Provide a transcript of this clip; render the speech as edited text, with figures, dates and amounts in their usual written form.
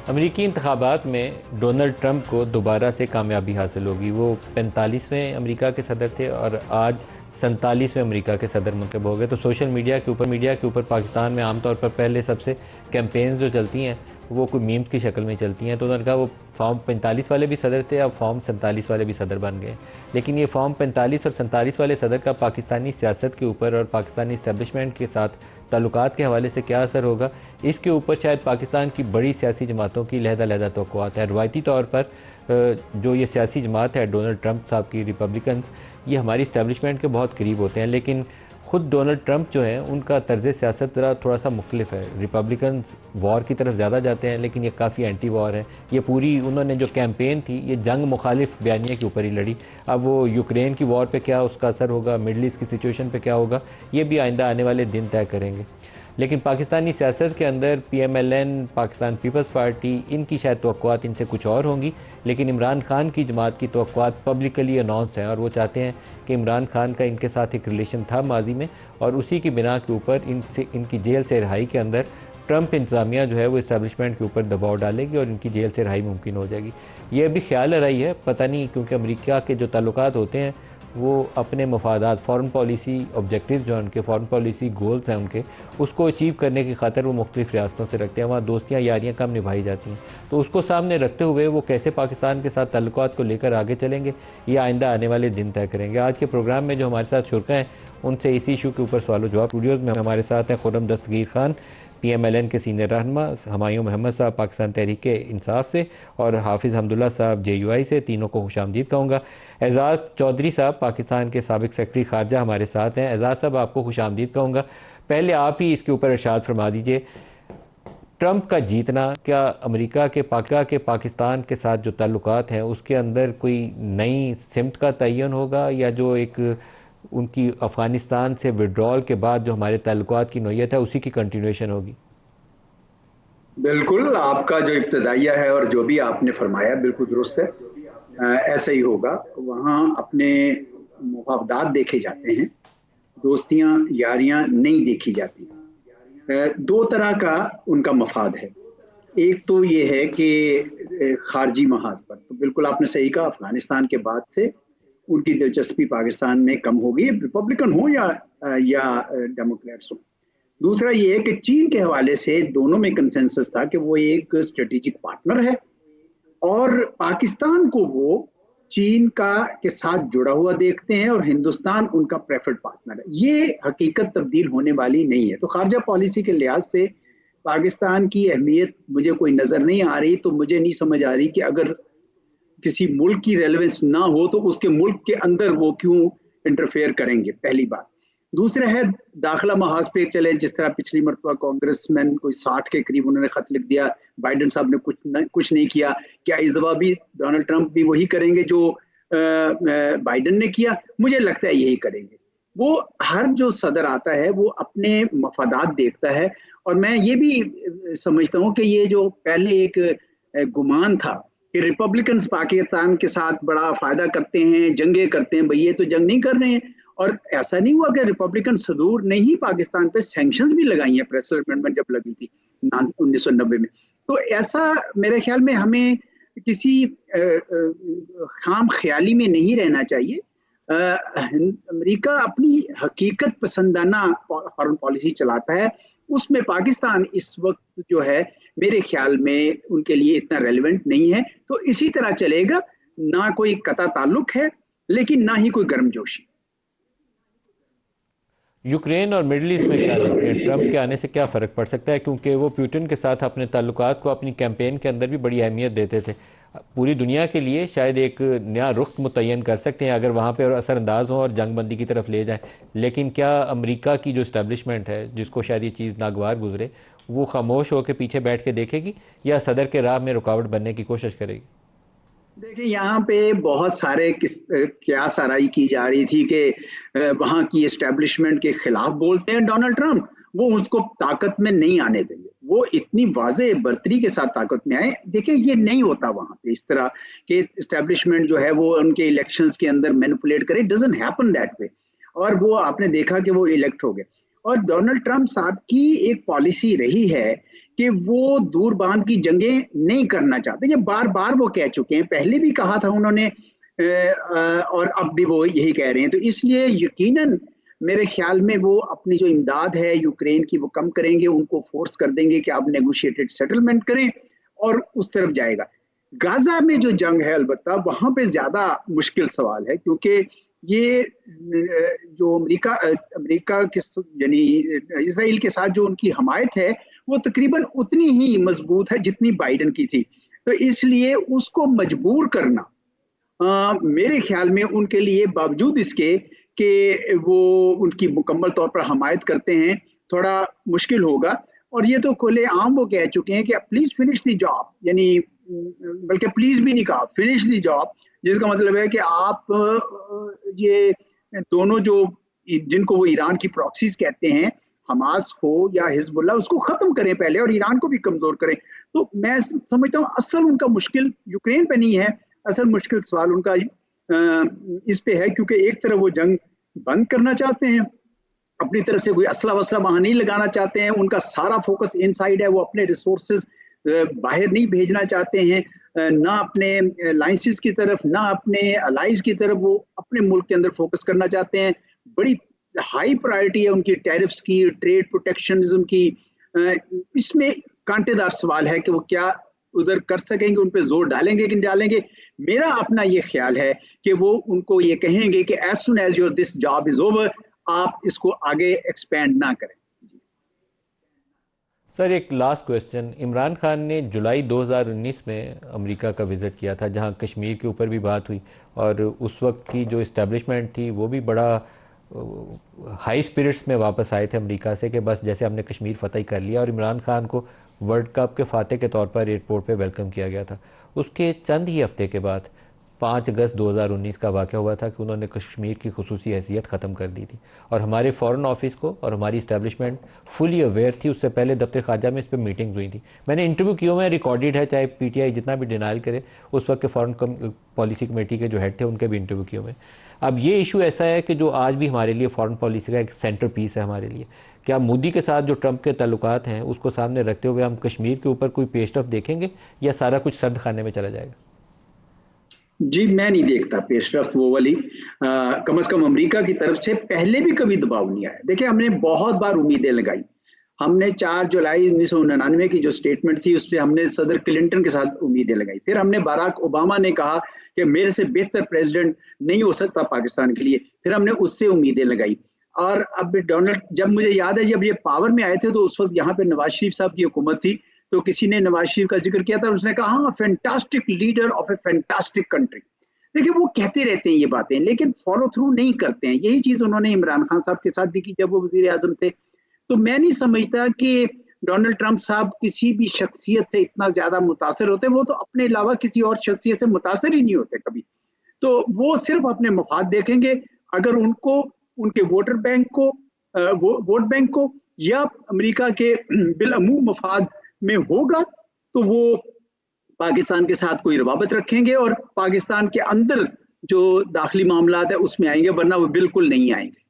अमेरिकी इंतखाबात में डोनाल्ड ट्रंप को दोबारा से कामयाबी हासिल होगी। वो 45वें अमेरिका के सदर थे और आज 47वें अमेरिका के सदर मुंतखब हो गए। तो सोशल मीडिया के ऊपर पाकिस्तान में आमतौर पर पहले सबसे कैंपेन्स जो चलती हैं वो कोई मीम्स की शक्ल में चलती हैं। तो उन्होंने कहा वो फॉर्म 45 वाले भी सदर थे, अब फॉर्म 47 वाले भी सदर बन गए। लेकिन ये फॉर्म 45 और 47 वाले सदर का पाकिस्तानी सियासत के ऊपर और पाकिस्तानी इस्टेब्लिशमेंट के साथ ताल्लुकात के हवाले से क्या असर होगा, इसके ऊपर शायद पाकिस्तान की बड़ी सियासी जमातों की लहदा तवक्कुआत है। रवायती तौर पर जो ये सियासी जमात है डोनाल्ड ट्रंप साहब की, रिपब्लिकन्स, ये हमारी इस्टेब्लिशमेंट के बहुत करीब होते हैं। लेकिन ख़ुद डोनाल्ड ट्रंप जो है उनका तर्ज़ सियासत थोड़ा सा मुख्तलिफ है। रिपब्लिकन्स वॉर की तरफ ज़्यादा जाते हैं, लेकिन ये काफ़ी एंटी वॉर है। ये पूरी उन्होंने जो कैंपेन थी ये जंग मुखालिफ बयानिए के ऊपर ही लड़ी। अब वो यूक्रेन की वॉर पे क्या उसका असर होगा, मिडल ईस्ट की सिचुएशन पे क्या होगा, ये भी आइंदा आने वाले दिन तय करेंगे। लेकिन पाकिस्तानी सियासत के अंदर PMLN, पाकिस्तान पीपल्स पार्टी, इनकी शायद तवक्कुआत इनसे कुछ और होंगी। लेकिन इमरान खान की जमात की तवक्कुआत पब्लिकली अनाउंस्ड हैं और वो चाहते हैं कि इमरान खान का इनके साथ एक रिलेशन था माजी में, और उसी की बिना के ऊपर इनकी जेल से रिहाई के अंदर ट्रंप इंतज़ामिया जो है वो इस्टेब्लिशमेंट के ऊपर दबाव डालेगी और इनकी जेल से रिहाई मुमकिन हो जाएगी। ये अभी ख्याल रही है, पता नहीं, क्योंकि अमेरिका के जो ताल्लुकात होते हैं वो अपने मफादात, फॉरेन पॉलिसी ऑब्जेक्टिव जो हैं उनके, फॉरेन पॉलिसी गोल्स हैं उनके, उसको अचीव करने की खातिर वो मुख्तलिफ़ रियासतों से रखते हैं। वहाँ दोस्तियाँ यारियाँ कम निभाई जाती हैं। तो उसको सामने रखते हुए वो कैसे पाकिस्तान के साथ ताल्लुकात को लेकर आगे चलेंगे, ये आइंदा आने वाले दिन तय करेंगे। आज के प्रोग्राम में जो हमारे साथ शुरका हैं उनसे इसी इशू के ऊपर सवाल जवाब स्टूडियोज़ में हमारे साथ हैं खुर्रम दस्तगीर खान, PMLN के सीनियर रहनुमा, हमायूं मोहम्मद साहब पाकिस्तान तहरीक इंसाफ से, और हाफिज़ हमदुल्ला साहब JUI से। तीनों को खुशामदीद कहूँगा। एजाज़ चौधरी साहब पाकिस्तान के साबिक़ सेक्रेटरी ख़ारजा हमारे साथ हैं। एजाज़ साहब आपको खुशामदीद कहूँगा। पहले आप ही इसके ऊपर इरशाद फरमा दीजिए, ट्रंप का जीतना क्या अमेरिका के पाकिस्तान के साथ जो ताल्लुकात हैं उसके अंदर कोई नई सिमत का तयन होगा, या जो एक उनकी अफ़गानिस्तान से विड्रॉल के बाद जो हमारे ताल्लुकात की नोयत है उसी की कंटिन्यूएशन होगी? बिल्कुल, आपका जो इब्तदाइया है और जो भी आपने फरमाया बिल्कुल दुरुस्त है। ऐसा ही होगा। वहाँ अपने मुफादात देखे जाते हैं, दोस्तियाँ यारियाँ नहीं देखी जाती। दो तरह का उनका मफाद है। एक तो ये है कि खारजी महाज पर तो बिल्कुल आपने सही कहा, अफगानिस्तान के बाद से उनकी दिलचस्पी पाकिस्तान में कम हो गई, रिपब्लिकन हो या डेमोक्रेट्स हो। दूसरा ये है कि चीन के हवाले से दोनों में कंसेंसस था कि वो एक स्ट्रेटेजिक पार्टनर है और पाकिस्तान को वो चीन का के साथ जुड़ा हुआ देखते हैं और हिंदुस्तान उनका प्रेफर्ड पार्टनर है। ये हकीकत तब्दील होने वाली नहीं है। तो खारजा पॉलिसी के लिहाज से पाकिस्तान की अहमियत मुझे कोई नजर नहीं आ रही। तो मुझे नहीं समझ आ रही कि अगर किसी मुल्क की रेलेवेंस ना हो तो उसके मुल्क के अंदर वो क्यों इंटरफेयर करेंगे, पहली बात। दूसरा है दाखिला महाज पे चले, जिस तरह पिछली मरतबा कांग्रेसमैन कोई 60 के करीब उन्होंने खत लिख दिया, बाइडेन साहब ने कुछ नहीं किया। क्या इस दफा भी डोनाल्ड ट्रंप भी वही करेंगे जो बाइडेन ने किया? मुझे लगता है यही करेंगे। वो हर जो सदर आता है वो अपने मफादात देखता है। और मैं ये भी समझता हूँ कि ये जो पहले एक गुमान था कि रिपब्लिकन्स पाकिस्तान के साथ बड़ा फायदा करते हैं, जंगे करते हैं, भाई ये तो जंग नहीं कर रहे हैं। और ऐसा नहीं हुआ कि रिपब्लिकन सदूर ने ही पाकिस्तान पे सैंक्शंस भी लगाई हैं, प्रेसिडेंट अमेंडमेंट जब लगी थी 1990 में। तो ऐसा मेरे ख्याल में हमें किसी खाम ख्याली में नहीं रहना चाहिए। अमेरिका अपनी हकीकत पसंदाना फॉरेन पॉलिसी चलाता है, उसमें पाकिस्तान इस वक्त जो है मेरे ख्याल में उनके लिए इतना रेलेवेंट नहीं है। तो इसी तरह चलेगा, ना कोई कता ताल्लुक है लेकिन ना ही कोई गर्मजोशी। यूक्रेन और मिडल ईस्ट में क्या देखते हैं, ट्रंप के आने से क्या फ़र्क पड़ सकता है? क्योंकि वो पुतिन के साथ अपने ताल्लुकात को अपनी कैंपेन के अंदर भी बड़ी अहमियत देते थे। पूरी दुनिया के लिए शायद एक नया रुख मुतय्यन कर सकते हैं अगर वहाँ पर असरअंदाज हों और जंग बंदी की तरफ ले जाएं। लेकिन क्या अमेरिका की जो इस्टेब्लिशमेंट है, जिसको शायद ये चीज़ नागवार गुजरे, वो खामोश होकर पीछे बैठ के देखेगी या सदर के राह में रुकावट बनने की कोशिश करेगी? देखिए, यहाँ पे बहुत सारे क्यास आराई की जा रही थी कि वहाँ की एस्टेब्लिशमेंट के खिलाफ बोलते हैं डोनाल्ड ट्रंप, वो उसको ताकत में नहीं आने देंगे। वो इतनी वाजे बर्तरी के साथ ताकत में आए। देखिए, ये नहीं होता वहाँ पे इस तरह के एस्टेब्लिशमेंट जो है वो उनके इलेक्शंस के अंदर मैनिपुलेट करे। Doesn't happen that way. और वो आपने देखा कि वो इलेक्ट हो गए। और डोनाल्ड ट्रंप साहब की एक पॉलिसी रही है कि वो दूर बांध की जंगें नहीं करना चाहते। ये बार बार वो कह चुके हैं, पहले भी कहा था उन्होंने, और अब भी वो यही कह रहे हैं। तो इसलिए यकीनन मेरे ख्याल में वो अपनी जो इमदाद है यूक्रेन की वो कम करेंगे, उनको फोर्स कर देंगे कि आप नेगोशिएटेड सेटलमेंट करें और उस तरफ जाएगा। गाजा में जो जंग है अलबत्ता वहां पे ज्यादा मुश्किल सवाल है, क्योंकि ये जो अमेरिका के यानी इसराइल के साथ जो उनकी हमायत है वो तकरीबन उतनी ही मजबूत है जितनी बाइडन की थी। तो इसलिए उसको मजबूर करना मेरे ख्याल में उनके लिए, बावजूद इसके कि वो उनकी मुकम्मल तौर पर हमायत करते हैं, थोड़ा मुश्किल होगा। और ये तो खुले आम वो कह चुके हैं कि प्लीज फिनिश द जॉब, यानी बल्कि प्लीज भी नहीं कहा, फिनिश द जॉब, जिसका मतलब है कि आप ये दोनों जो जिनको वो ईरान की प्रॉक्सीज कहते हैं, हमास हो या हिजबुल्लाह, उसको खत्म करें पहले और ईरान को भी कमजोर करें। तो मैं समझता हूँ असल उनका मुश्किल यूक्रेन पे नहीं है, असल मुश्किल सवाल उनका इस पे है, क्योंकि एक तरफ वो जंग बंद करना चाहते हैं, अपनी तरफ से कोई असला वसला वहां नहीं लगाना चाहते हैं, उनका सारा फोकस इनसाइड है, वो अपने रिसोर्सेज बाहर नहीं भेजना चाहते हैं, ना अपने लाइंसेस की तरफ ना अपने अलाइज की तरफ, वो अपने मुल्क के अंदर फोकस करना चाहते हैं। बड़ी हाई प्रायोरिटी है उनकी टैरिफ्स की, ट्रेड प्रोटेक्शनिज्म की। इसमें कांटेदार सवाल है कि वो क्या उधर कर सकेंगे, उन पर जोर डालेंगे कि नहीं डालेंगे। मेरा अपना ये ख्याल है कि वो उनको ये कहेंगे कि as soon as your this job is over, आप इसको आगे एक्सपेंड ना करें। सर एक लास्ट क्वेश्चन, इमरान खान ने जुलाई 2019 में अमेरिका का विज़िट किया था, जहां कश्मीर के ऊपर भी बात हुई, और उस वक्त की जो इस्टेब्लिशमेंट थी वो भी बड़ा हाई स्पिरिट्स में वापस आए थे अमेरिका से कि बस जैसे हमने कश्मीर फतह कर लिया, और इमरान खान को वर्ल्ड कप के फातह के तौर पर एयरपोर्ट पे वेलकम किया गया था। उसके चंद ही हफ्ते के बाद 5 अगस्त 2019 का वाक़या हुआ था कि उन्होंने कश्मीर की खुसूसी हैसियत ख़त्म कर दी थी, और हमारे फ़ॉरेन ऑफिस को और हमारी इस्टेब्लिशमेंट फुली अवेयर थी। उससे पहले दफ्तर ख़ारजा में इस पर मीटिंग्स हुई थी, मैंने इंटरव्यू किए हुए हैं, रिकॉर्डेड है, चाहे PTI जितना भी डिनाइल करे, उस वक्त के फ़ॉरेन पॉलिसी कमेटी के जो हेड थे उनके भी इंटरव्यू किए हुए हैं। अब ये इशू ऐसा है कि जो आज भी हमारे लिए फ़ॉरेन पॉलिसी का एक सेंटर पीस है हमारे लिए, क्या मोदी के साथ जो ट्रंप के ताल्लुकात हैं उसको सामने रखते हुए हम कश्मीर के ऊपर कोई पेशरफ देखेंगे, या सारा कुछ सर्द खाने में चला जाएगा? जी मैं नहीं देखता पेशरफ्त वो वाली, कम से कम अमेरिका की तरफ से पहले भी कभी दबाव नहीं आया। देखिए हमने बहुत बार उम्मीदें लगाई, हमने 4 जुलाई 1999 की जो स्टेटमेंट थी उस पर हमने सदर क्लिंटन के साथ उम्मीदें लगाई, फिर हमने बाराक ओबामा ने कहा कि मेरे से बेहतर प्रेसिडेंट नहीं हो सकता पाकिस्तान के लिए, फिर हमने उससे उम्मीदें लगाई। और अब डोनाल्ड, जब मुझे याद है जब ये पावर में आए थे तो उस वक्त यहाँ पे नवाज शरीफ साहब की हुकूमत थी, तो किसी ने नवाज शरीफ का जिक्र किया था, उसने कहा हाँ fantastic leader of A fantastic country. देखिए वो कहते रहते हैं ये बातें, लेकिन फॉलो थ्रू नहीं करते हैं। यही चीज उन्होंने इमरान खान साहब के साथ भी की जब वो वजीर आजम थे। तो मैं नहीं समझता कि डोनाल्ड ट्रंप साहब किसी भी शख्सियत से इतना ज्यादा मुतासर होते, वो तो अपने अलावा किसी और शख्सियत से मुतासर ही नहीं होते कभी। तो वो सिर्फ अपने मफाद देखेंगे, अगर उनको उनके वोटर बैंक को वोट बैंक को या अमेरिका के बिलअमूम मफाद में होगा तो वो पाकिस्तान के साथ कोई रवाबत रखेंगे और पाकिस्तान के अंदर जो दाखिली मामला है उसमें आएंगे, वरना वो बिल्कुल नहीं आएंगे।